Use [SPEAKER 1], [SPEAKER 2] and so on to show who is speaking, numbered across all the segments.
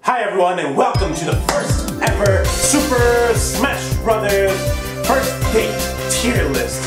[SPEAKER 1] Hi everyone, and welcome to the first ever Super Smash Brothers First Date Tier List.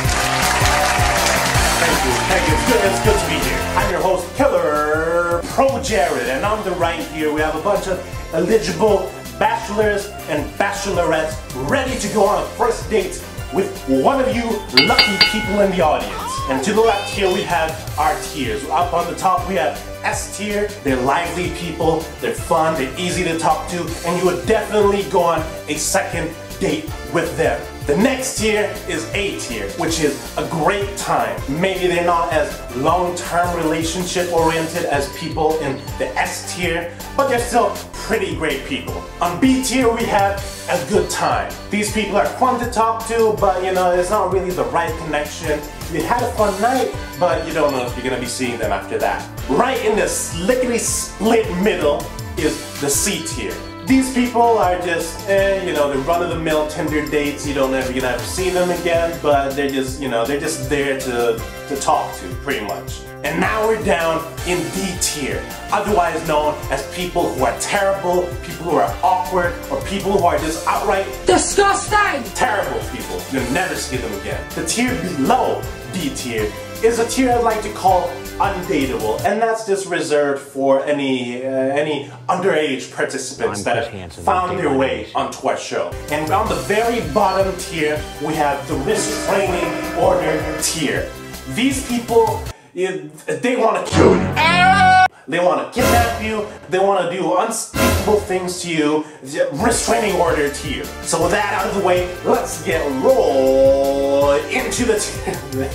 [SPEAKER 1] Thank you, it's good to be here. I'm your host, Killer Pro Jared, and on the right here we have a bunch of eligible bachelors and bachelorettes ready to go on a first date with one of you lucky people in the audience. And to the left here we have our tiers. Up on the top we have S tier. They're lively people, they're fun, they're easy to talk to, and you would definitely go on a second date with them. The next tier is A tier, which is a great time. Maybe they're not as long-term relationship oriented as people in the S tier, but they're still pretty great people. On B tier we have a good time. These people are fun to talk to, but you know, it's not really the right connection. You had a fun night, but you don't know if you're gonna be seeing them after that. Right in the lickety split middle is the C tier. These people are just, you know, the run-of-the-mill Tinder dates. You don't ever, ever see them again, but they're just, you know, they're just there to talk to, pretty much. And now we're down in D tier, otherwise known as people who are terrible, people who are awkward, or people who are just outright disgusting! Terrible people. You'll never see them again. The tier below D tier is a tier I'd like to call undateable, and that's just reserved for any underage participants that have found their way onto our show. And on the very bottom tier, we have the restraining order tier. These people, they want to kill you. They want to kidnap you. They want to do unspeakable things to you. Restraining order tier. So with that out of the way, let's get rolled into the tier.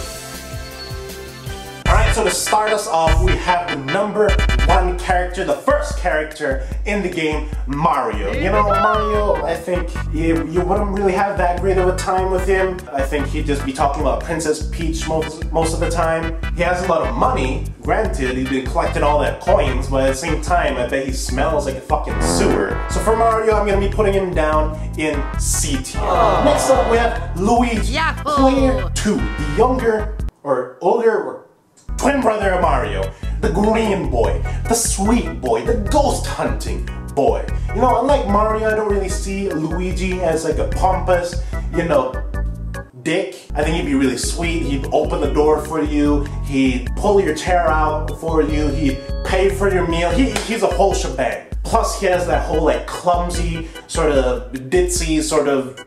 [SPEAKER 1] So to start us off, we have the number one character, the first character in the game, Mario. You know, Mario, I think you wouldn't really have that great of a time with him. I think he'd just be talking about Princess Peach most of the time. He has a lot of money. Granted, he's been collecting all that coins, but at the same time, I bet he smells like a fucking sewer. So for Mario, I'm gonna be putting him down in C tier. Next up, we have Luigi, player 2, the younger or older or twin brother of Mario, the green boy, the sweet boy, the ghost hunting boy. You know, unlike Mario, I don't really see Luigi as like a pompous, you know, dick. I think he'd be really sweet. He'd open the door for you. He'd pull your chair out for you. He'd pay for your meal. He's a whole shebang. Plus, he has that whole like clumsy, sort of ditzy, sort of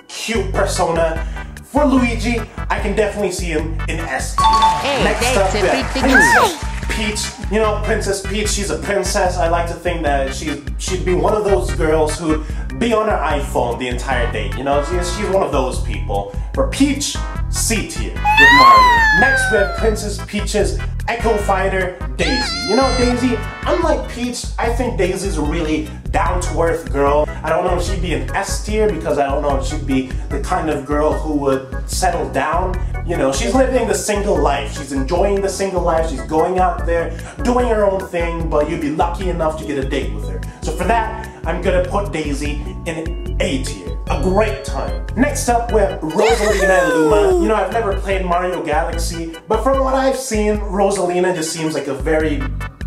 [SPEAKER 1] cute persona. For Luigi, I can definitely see him in S tier.
[SPEAKER 2] Hey,
[SPEAKER 1] next up, we have Princess Peach. You know, Princess Peach, she's a princess. I like to think that she'd be one of those girls who'd be on her iPhone the entire day. You know, she's one of those people. For Peach, C tier with Mario. Next, we have Princess Peach's Echo Fighter, Daisy. You know, Daisy, unlike Peach, I think Daisy's a really down-to-earth girl. I don't know if she'd be an S tier because I don't know if she'd be the kind of girl who would settle down. You know, she's living the single life. She's enjoying the single life. She's going out there, doing her own thing, but you'd be lucky enough to get a date with her. So for that, I'm gonna put Daisy in A tier. A great time. Next up, we have Rosalina and Luma. You know, I've never played Mario Galaxy, but from what I've seen, Rosalina just seems like a very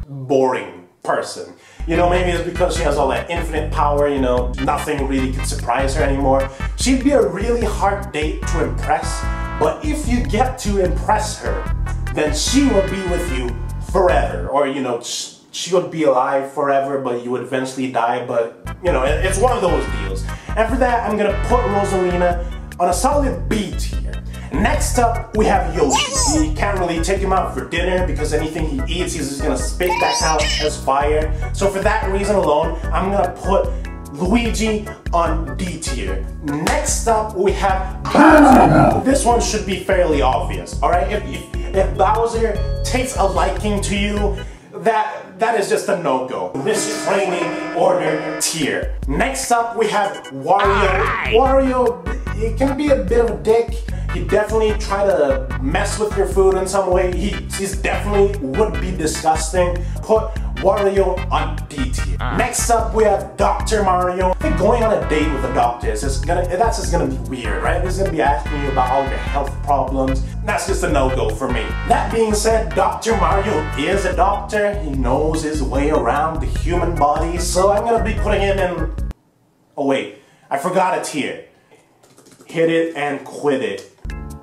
[SPEAKER 1] boring person. You know, maybe it's because she has all that infinite power, you know, nothing really can surprise her anymore. She'd be a really hard date to impress, but if you get to impress her, then she will be with you forever. Or, you know, she would be alive forever, but you would eventually die, but, you know, it's one of those deals. And for that, I'm gonna put Rosalina on a solid B tier. Next up, we have Yoshi. You can't really take him out for dinner because anything he eats, he's just gonna spit back out as fire. So for that reason alone, I'm gonna put Luigi on D tier. Next up, we have Bowser. This one should be fairly obvious, alright? If Bowser takes a liking to you, that is just a no-go. Restraining order tier. Next up, we have Wario. Wario, he can be a bit of a dick. He definitely try to mess with your food in some way. He's definitely would be disgusting. Put Wario on D tier. Next up, we have Dr. Mario. I think going on a date with a doctor is just that's just gonna be weird, right? He's gonna be asking you about all your health problems. That's just a no-go for me. That being said, Dr. Mario is a doctor. He knows his way around the human body, so I'm gonna be putting him in... Oh wait, I forgot a tier. Hit it and quit it.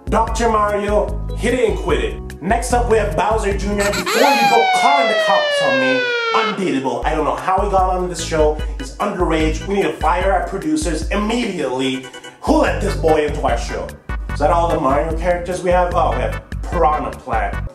[SPEAKER 1] Dr. Mario, hit it and quit it. Next up, we have Bowser Jr. Before you go calling the cops on me, undateable. I don't know how he got on this show. He's underage. We need to fire our producers immediately. Who let this boy into our show? Is that all the Mario characters we have? Oh, we have Piranha Plant.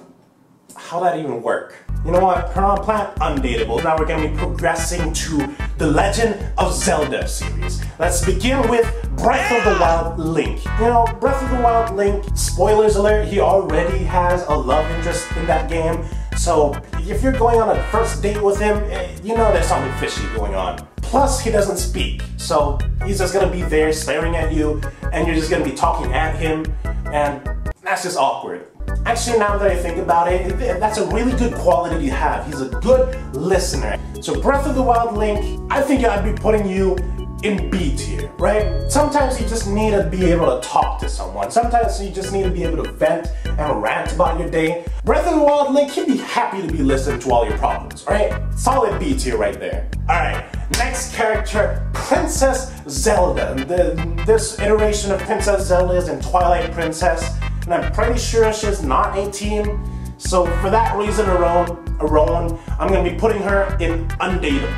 [SPEAKER 1] How'd that even work? You know what? Piranha Plant, undateable. Now we're gonna be progressing to the Legend of Zelda series. Let's begin with Breath of the Wild Link. You know, Breath of the Wild Link, spoilers alert, he already has a love interest in that game. So if you're going on a first date with him, you know there's something fishy going on. Plus, he doesn't speak, so he's just gonna be there staring at you, and you're just gonna be talking at him, and that's just awkward. Actually, now that I think about it, that's a really good quality to have. He's a good listener. So Breath of the Wild Link, I think I'd be putting you in B tier, right? Sometimes you just need to be able to talk to someone. Sometimes you just need to be able to vent and rant about your day. Breath of the Wild Link, he'd be happy to be listened to all your problems, right? Solid B tier right there. Alright, next character, Princess Zelda. This iteration of Princess Zelda is in Twilight Princess, and I'm pretty sure she's not 18. So for that reason alone, I'm gonna be putting her in undateable.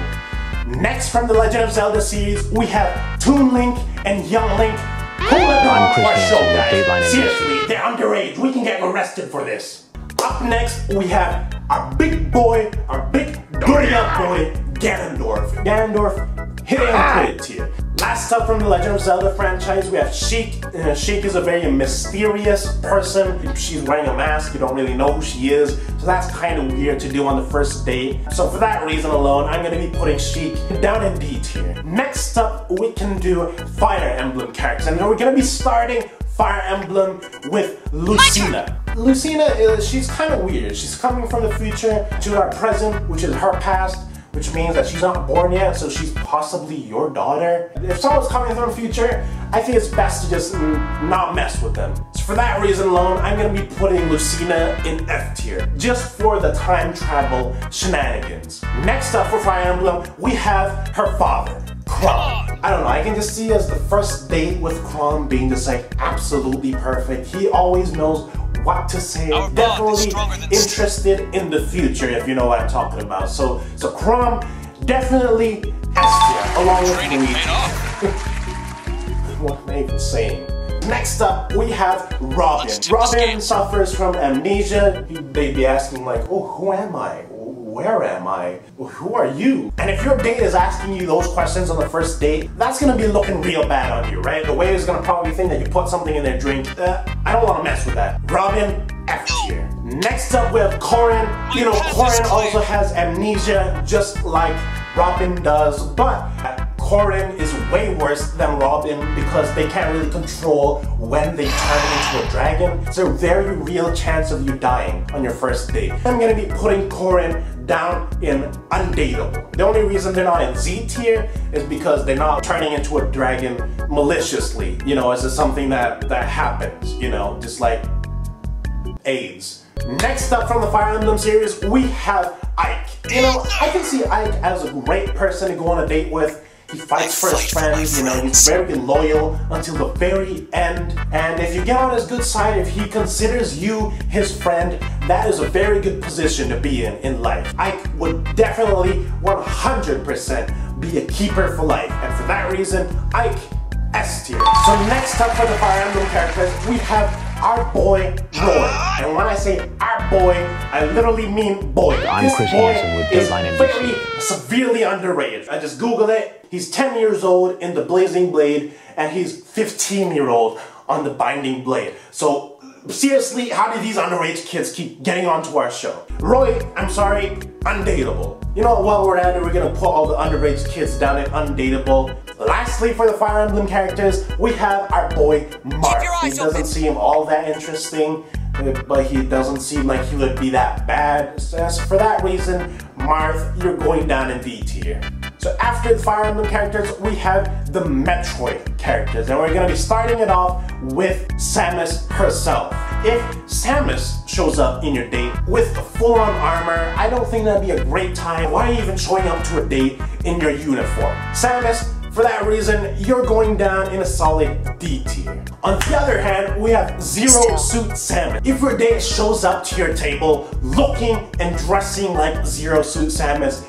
[SPEAKER 1] Next from the Legend of Zelda series, we have Toon Link and Young Link. Who let them on our show, guys? Seriously, they're underage. We can get arrested for this. Up next, we have our big boy, our big dirty up boy, Ganondorf. Ganondorf, hit it and quit it tier. Last up from the Legend of Zelda franchise, we have Sheik. Sheik is a very mysterious person. She's wearing a mask, you don't really know who she is, so that's kind of weird to do on the first date. So for that reason alone, I'm going to be putting Sheik down in D tier. Next up, we can do Fire Emblem characters, and we're going to be starting Fire Emblem with Lucina. Lucina, she's kind of weird. She's coming from the future to our present, which is her past, which means that she's not born yet, so she's possibly your daughter. If someone's coming from the future, I think it's best to just not mess with them. So for that reason alone, I'm gonna be putting Lucina in F tier, just for the time travel shenanigans. Next up for Fire Emblem, we have her father, Chrom. I don't know, I can just see as the first date with Chrom being just like absolutely perfect. He always knows what to say, definitely interested in the future, if you know what I'm talking about. So Chrom, definitely S tier, along with Luigi. What am I even saying? Next up, we have Robin. Robin suffers from amnesia. They'd be asking like, oh, who am I? Where am I? Who are you? And if your date is asking you those questions on the first date, that's gonna be looking real bad on you, right? The waiter is gonna probably think that you put something in their drink. I don't wanna mess with that. Robin, F tier. Next up, we have Corrin. You know, Corrin also has amnesia, just like Robin does, but Corrin is way worse than Robin because they can't really control when they turn into a dragon. It's a very real chance of you dying on your first date. I'm gonna be putting Corrin down in undateable. The only reason they're not in Z tier is because they're not turning into a dragon maliciously. You know, it's just something that happens, you know, just like AIDS. Next up from the Fire Emblem series, we have Ike. You know, I can see Ike as a great person to go on a date with. He fights for his friends, you know, he's very loyal until the very end. And if you get on his good side, if he considers you his friend, that is a very good position to be in life. Ike would definitely 100% be a keeper for life. And for that reason, Ike, S tier. So next up for the Fire Emblem characters, we have our boy, Roy. And when I say our boy, I literally mean boy. This boy is very severely underrated. I just Googled it. He's 10 years old in the Blazing Blade, and he's 15-year-old on the Binding Blade. So seriously, how do these underage kids keep getting onto our show? Roy, I'm sorry, undateable. You know, while we're at it, we're gonna put all the underage kids down at undateable. Lastly, for the Fire Emblem characters, we have our boy Marth. He doesn't seem all that interesting, but he doesn't seem like he would be that bad. So for that reason, Marth, you're going down in D tier. So after the Fire Emblem characters, we have the Metroid characters, and we're gonna be starting it off with Samus herself. If Samus shows up in your date with full-on armor, I don't think that'd be a great time. Why are you even showing up to a date in your uniform? Samus, for that reason, you're going down in a solid D tier. On the other hand, we have Zero Suit Samus. If your date shows up to your table looking and dressing like Zero Suit Samus,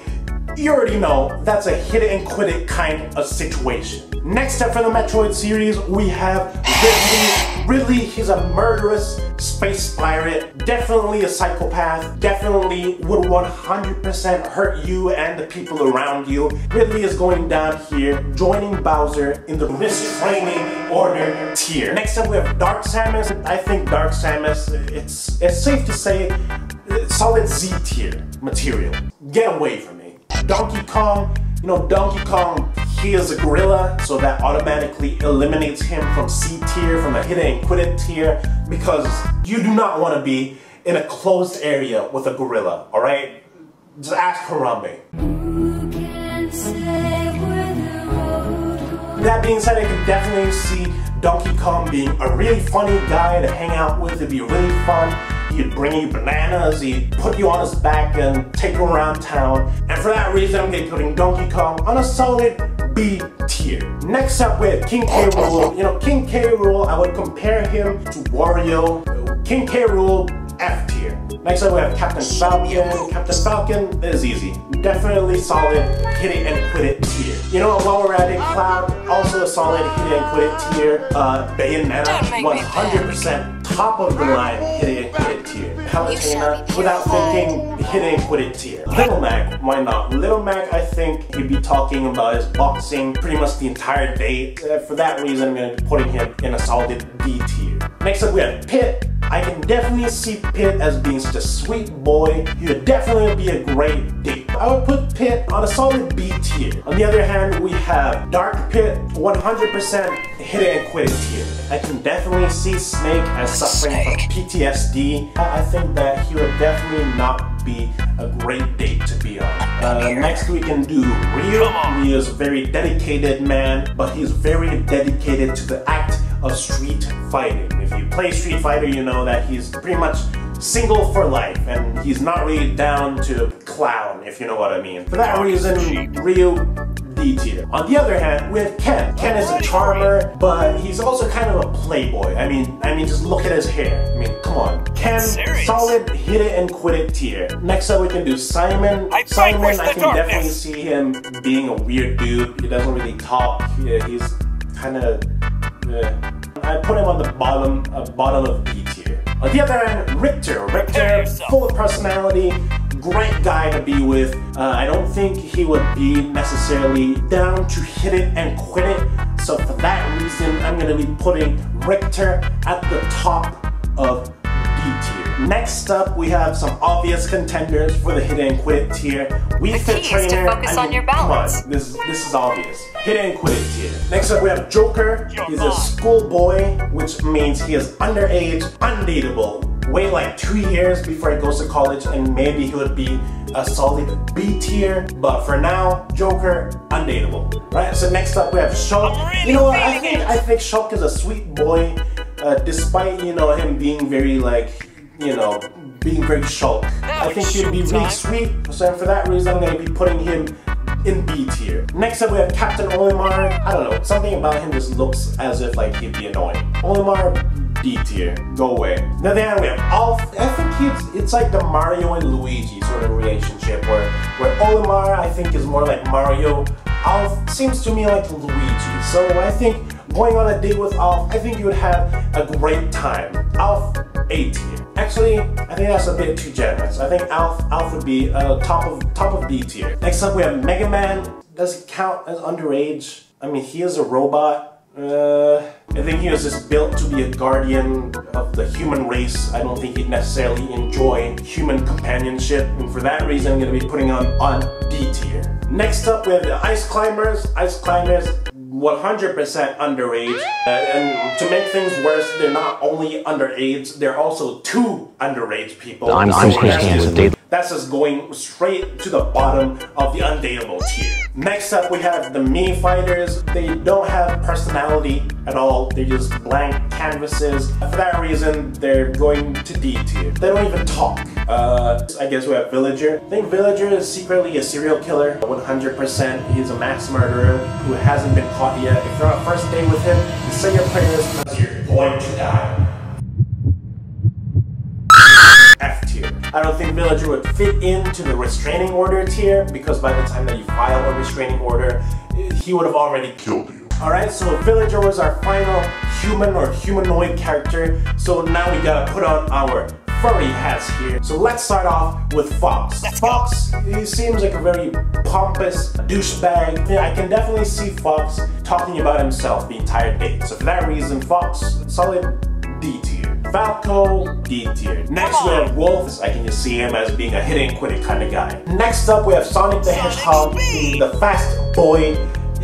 [SPEAKER 1] you already know that's a hit it and quit it kind of situation. Next up for the Metroid series, we have Ridley. Ridley, he's a murderous space pirate, definitely a psychopath, definitely would 100% hurt you and the people around you. Ridley is going down here, joining Bowser in the restraining order tier. Next up we have Dark Samus. I think Dark Samus, it's safe to say, solid Z tier material. Get away from me. Donkey Kong, you know, Donkey Kong, he is a gorilla, so that automatically eliminates him from C tier, from the hit it and quit it tier, because you do not want to be in a closed area with a gorilla, alright? Just ask Harambe. That being said, I can definitely see Donkey Kong being a really funny guy to hang out with. It'd be really fun. He'd bring you bananas, he'd put you on his back and take you around town. And for that reason, I'm going to be putting Donkey Kong on a solid B tier. Next up, we have King K. Rool. You know, King K. Rool, I would compare him to Wario. King K. Rool, F tier. Next up, we have Captain Falcon. Captain Falcon is easy. Definitely solid hit it and quit it tier. You know, while we're at it, Cloud, also a solid hit it and quit it tier. Bayonetta, 100% top of the line hit it and quit it tier. Palutena, without thinking, hit it and quit it tier. Little Mac, why not? Little Mac, I think he'd be talking about his boxing pretty much the entire day. For that reason, I'm going to be putting him in a solid D tier. Next up, we have Pit. I can definitely see Pit as being such a sweet boy. He would definitely be a great date. I would put Pit on a solid B tier. On the other hand, we have Dark Pit, 100% hit it and quit it tier. I can definitely see Snake as suffering from PTSD. I think that he would definitely not be a great date to be on. Next we can do Ryu. Ryu is a very dedicated man, but he's very dedicated to the act of street fighting. If you play Street Fighter, you know that he's pretty much single for life, and he's not really down to clown, if you know what I mean. For that reason, Ryu, D tier. On the other hand, we have Ken. Ken is a charmer, but he's also kind of a playboy. I mean, just look at his hair. I mean, come on. Ken, solid hit it and quit it tier. Next up, we can do Simon. Simon, I can definitely see him being a weird dude. He doesn't really talk. He's kind of. I put him on the bottom of B tier. On the other hand, Richter, full of personality, great guy to be with. I don't think he would be necessarily down to hit it and quit it. So for that reason, I'm going to be putting Richter at the top of D tier. Next up, we have some obvious contenders for the hit and quit it tier. Wii Fit Trainer.
[SPEAKER 2] To focus on your balance.
[SPEAKER 1] Come on, this is obvious. Hit it and quit it tier. Next up, we have Joker. He's a schoolboy, which means he is underage, undateable. Wait like 2 years before he goes to college, and maybe he would be a solid B tier. But for now, Joker, undateable. Right. So next up, we have Shulk. You know what? I think Shulk is a sweet boy, despite him being very being very Shulk. I think he'd be really sweet. So for that reason, I'm going to be putting him in B tier. Next up, we have Captain Olimar. I don't know, something about him just looks as if he'd be annoying. Olimar, D tier, go away. Then we have Alf. I think it's like the Mario and Luigi sort of relationship, where Olimar I think is more like Mario. Alf seems to me like Luigi. So I think going on a date with Alf, I think you would have a great time. Alf, A tier. Actually, I think that's a bit too generous. I think Alf would be top of B tier. Next up, we have Mega Man. Does he count as underage? I mean, he is a robot. I think he was just built to be a guardian of the human race. I don't think he'd necessarily enjoy human companionship, and for that reason, I'm going to be putting on D tier. Next up, we have the Ice Climbers. Ice Climbers, 100% underage, and to make things worse, they're not only underage, they're also two underage people. That's just going straight to the bottom of the undateable tier. Next up, we have the meme fighters. They don't have personality at all. They're just blank canvases. For that reason, they're going to D tier. They don't even talk. I guess we have Villager. I think Villager is secretly a serial killer. 100%. He's a mass murderer who hasn't been caught yet. If you're on a first date with him, you say your prayers because you're going to die. F tier. I don't think Villager would fit into the restraining order tier because by the time that you file a restraining order, he would have already killed you. Alright, so Villager was our final human or humanoid character. So now we gotta put on our furry hats here. So let's start off with Fox. Fox, he seems like a very pompous douchebag. Yeah, I can definitely see Fox talking about himself the entire day. So for that reason, Fox, solid D tier. Falco, D tier. Next we have Wolf. I can just see him as being a hit and quit it kind of guy. Next up we have Sonic the Hedgehog, the fast boy.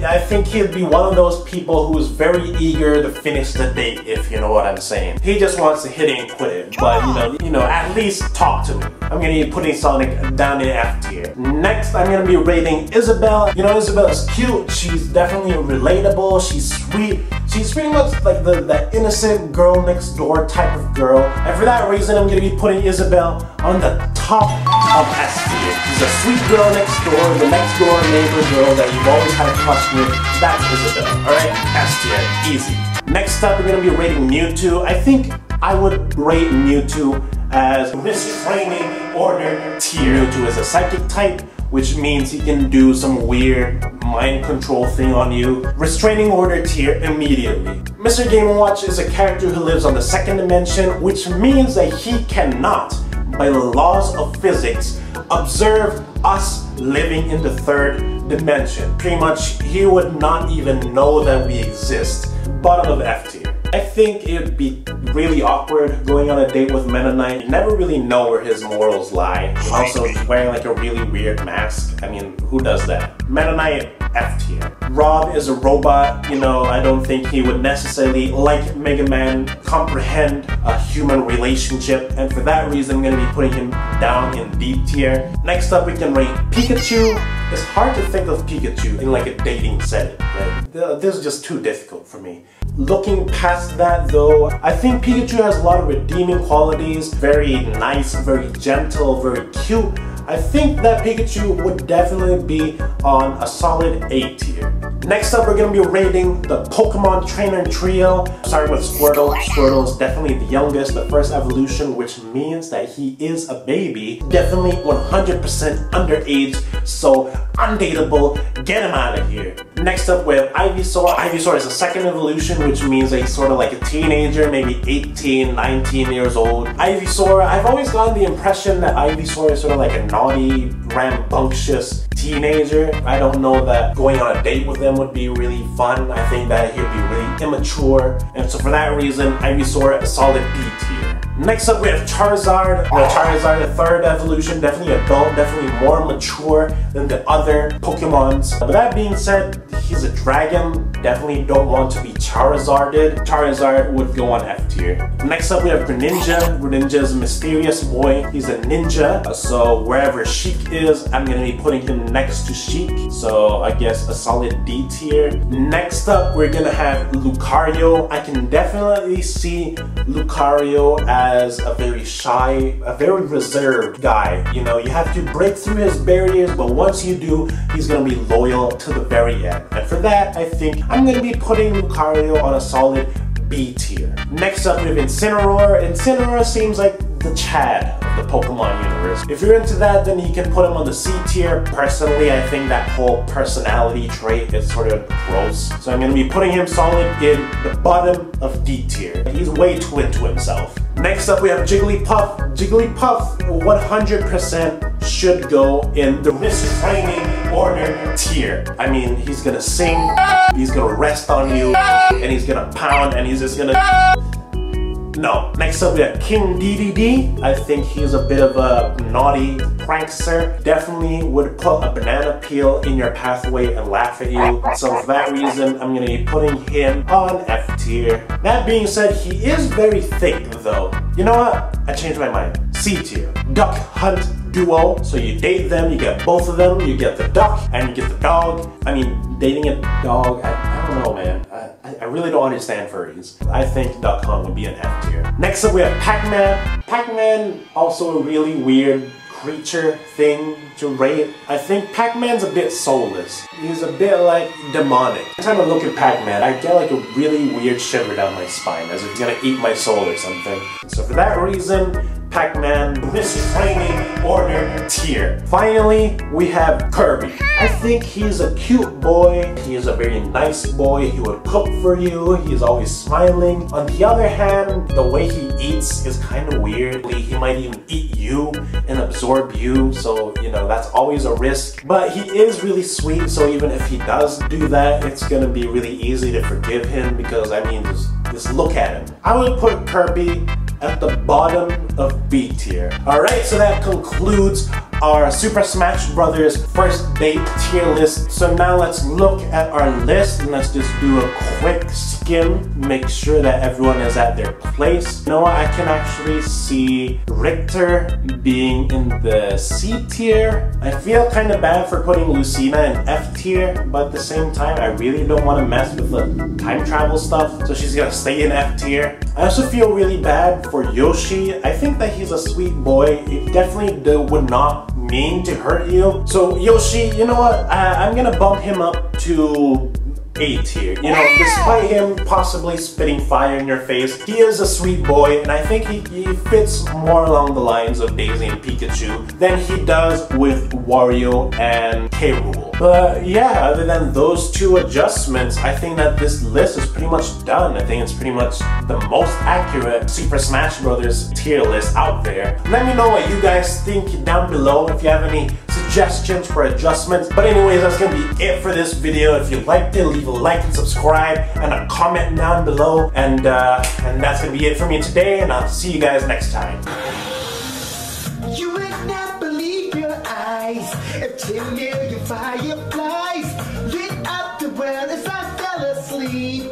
[SPEAKER 1] I think he'd be one of those people who's very eager to finish the date, if you know what I'm saying. He just wants to hit and quit it, but you know, at least talk to me. I'm gonna be putting Sonic down in F tier. Next, I'm gonna be rating Isabelle. You know, Isabelle is cute. She's definitely relatable. She's sweet. She's pretty much like the innocent girl next door type of girl. And for that reason, I'm gonna be putting Isabelle on the top of S tier. She's a sweet girl next door, the next door neighbor girl that you've always had a crush with. That's Isabelle, alright? S tier, easy. Next up, we're gonna be rating Mewtwo. I think I would rate Mewtwo as restraining order tier. Mewtwo is a psychic type, which means he can do some weird mind control thing on you. Restraining order tier immediately. Mr. Game & Watch is a character who lives on the second dimension, which means that he cannot, by the laws of physics, observe us living in the third dimension. Pretty much, he would not even know that we exist. Bottom of F tier. I think it would be really awkward going on a date with Meta Knight. You never really know where his morals lie. Also, he's wearing like a really weird mask. I mean, who does that? Meta Knight, F tier. Rob is a robot. You know, I don't think he would necessarily, like Mega Man, comprehend a human relationship. And for that reason, I'm going to be putting him down in D tier. Next up, we can rate Pikachu. It's hard to think of Pikachu in like a dating setting. Right? This is just too difficult for me. Looking past that though, I think Pikachu has a lot of redeeming qualities. Very nice, very gentle, very cute. I think that Pikachu would definitely be on a solid A tier. Next up, we're going to be rating the Pokemon Trainer Trio. Starting with Squirtle. Squirtle is definitely the youngest, the first evolution, which means that he is a baby. Definitely 100% underage, so undateable. Get him out of here. Next up, we have Ivysaur. Ivysaur is a second evolution, which means that he's sort of like a teenager, maybe 18, 19 years old. Ivysaur, I've always gotten the impression that Ivysaur is sort of like a naughty, rambunctious teenager. I don't know that going on a date with him would be really fun. I think that he'd be really immature. And so for that reason, Ivysaur a solid D tier. Next up we have Charizard. Charizard, the third evolution, definitely adult, definitely more mature than the other Pokemons. But that being said, he's a dragon. Definitely don't want to be Charizarded. Charizard would go on F tier. Next up we have Greninja. Greninja is a mysterious boy. He's a ninja. So wherever Sheik is, I'm gonna be putting him next to Sheik. So I guess a solid D tier. Next up we're gonna have Lucario. I can definitely see Lucario as a very shy, a very reserved guy. You know, you have to break through his barriers, but once you do, he's gonna be loyal to the very end. And for that, I think I'm gonna be putting Lucario on a solid B tier. Next up we have Incineroar. Incineroar seems like the Chad of the Pokemon universe. If you're into that, then you can put him on the C tier. Personally, I think that whole personality trait is sort of gross. So I'm gonna be putting him solid in the bottom of D tier. He's way too into himself. Next up we have Jigglypuff. Jigglypuff 100% should go in the restraining order tier. I mean, he's gonna sing, he's gonna rest on you, and he's gonna pound, and he's just gonna... No. Next up we have King Dedede. I think he's a bit of a naughty prankster. Definitely would put a banana peel in your pathway and laugh at you. So for that reason, I'm gonna be putting him on F tier. That being said, he is very thick though. You know what? I changed my mind. C tier. Duck Hunt duo. So you date them, you get both of them, you get the duck, and you get the dog. I mean, dating a dog, I don't know, man. I really don't understand furries. I think Duck Hunt would be an F tier. Next up we have Pac-Man. Pac-Man, also a really weird creature thing to rate. I think Pac-Man's a bit soulless. He's a bit like demonic. Every time I look at Pac-Man, I get like a really weird shiver down my spine as if he's gonna eat my soul or something. So for that reason, Pac-Man, restraining order tier. Finally, we have Kirby. I think he's a cute boy. He is a very nice boy. He would cook for you. He's always smiling. On the other hand, the way he eats is kind of weird. He might even eat you and absorb you. So, you know, that's always a risk. But he is really sweet. So even if he does do that, it's gonna be really easy to forgive him because, I mean, just look at him. I would put Kirby at the bottom of B tier. Alright, so that concludes our Super Smash Bros. First date tier list. So now let's look at our list and let's just do a quick skim, make sure that everyone is at their place. You know what, I can actually see Richter being in the C tier. I feel kind of bad for putting Lucina in F tier, but at the same time, I really don't want to mess with the time travel stuff, so she's gonna stay in F tier. I also feel really bad for Yoshi. I think that he's a sweet boy. He definitely would not mean to hurt you. So Yoshi, you know what? I'm gonna bump him up to A tier. You know, despite him possibly spitting fire in your face, he is a sweet boy, and I think he fits more along the lines of Daisy and Pikachu than he does with Wario and K. Rool. But yeah, other than those two adjustments, I think that this list is pretty much done. I think it's pretty much the most accurate Super Smash Bros. Tier list out there. Let me know what you guys think down below if you have any suggestions for adjustments. But anyways, that's gonna be it for this video. If you liked it, leave a like and subscribe and a comment down below. And that's gonna be it for me today, and I'll see you guys next time.
[SPEAKER 2] You would not believe your eyes if 10 million fireflies lit up the world as I fell asleep.